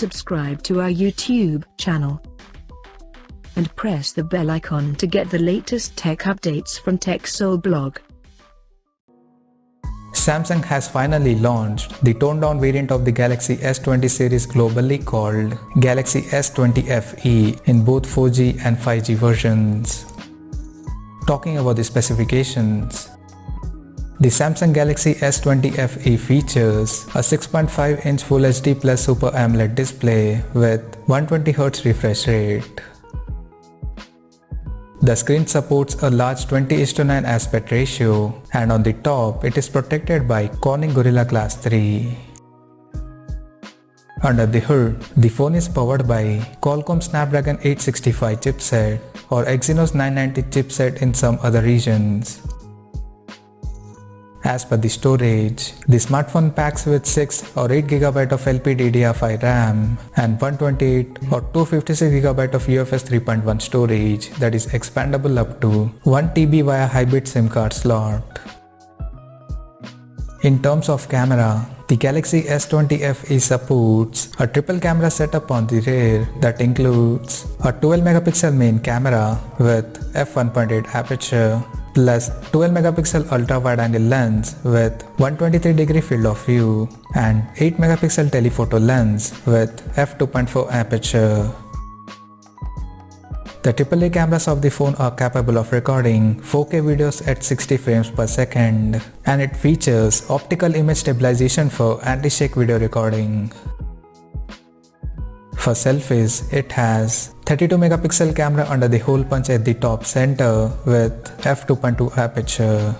subscribe to our YouTube channel and press the bell icon to get the latest tech updates from TechSole Blog. Samsung has finally launched the toned-down variant of the Galaxy S20 series globally called Galaxy S20 FE in both 4G and 5G versions. Talking about the specifications, the Samsung Galaxy S20 FE features a 6.5-inch Full HD Plus Super AMOLED display with 120Hz refresh rate. The screen supports a large 20:9 aspect ratio, and on the top it is protected by Corning Gorilla Glass 3. Under the hood, the phone is powered by Qualcomm Snapdragon 865 chipset or Exynos 990 chipset in some other regions. As per the storage, the smartphone packs with 6 or 8GB of LPDDR5 RAM and 128 or 256GB of UFS 3.1 storage that is expandable up to 1TB via hybrid SIM card slot. In terms of camera, the Galaxy S20 FE supports a triple camera setup on the rear that includes a 12MP main camera with f1.8 aperture plus 12MP ultra-wide-angle lens with 123° field of view and 8MP telephoto lens with f2.4 aperture. The AAA cameras of the phone are capable of recording 4K videos at 60 frames per second, and it features optical image stabilization for anti-shake video recording. For selfies, it has 32MP camera under the hole punch at the top center with f2.2 aperture.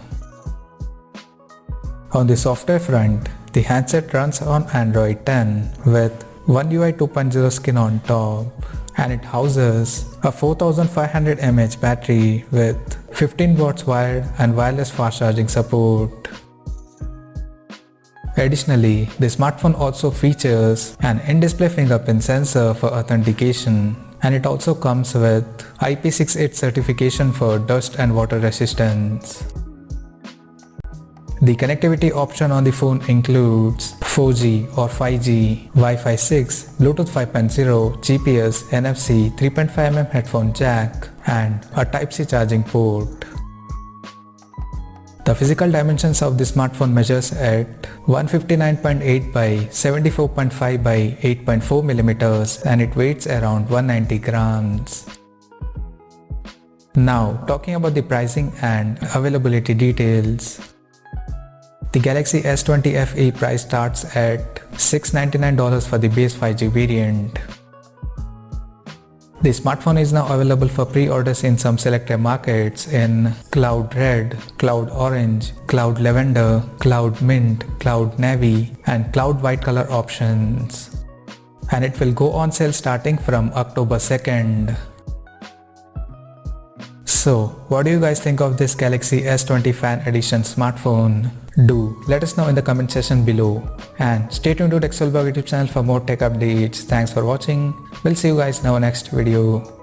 On the software front, the handset runs on Android 10 with One UI 2.0 skin on top, and it houses a 4500 mAh battery with 15 watts wired and wireless fast charging support. Additionally, the smartphone also features an in-display fingerprint sensor for authentication, and it also comes with IP68 certification for dust and water resistance. The connectivity option on the phone includes 4G or 5G, Wi-Fi 6, Bluetooth 5.0, GPS, NFC, 3.5mm headphone jack, and a Type-C charging port. The physical dimensions of the smartphone measures at 159.8 by 74.5 by 8.4mm, and it weighs around 190 grams. Now, talking about the pricing and availability details. The Galaxy S20 FE price starts at $699 for the base 5G variant. The smartphone is now available for pre-orders in some selected markets in Cloud Red, Cloud Orange, Cloud Lavender, Cloud Mint, Cloud Navy, and Cloud White color options. And it will go on sale starting from October 2nd. So, what do you guys think of this Galaxy S20 Fan Edition smartphone? Do let us know in the comment section below, and stay tuned to TechSole Blog YouTube channel for more tech updates. Thanks for watching. We'll see you guys in our next video.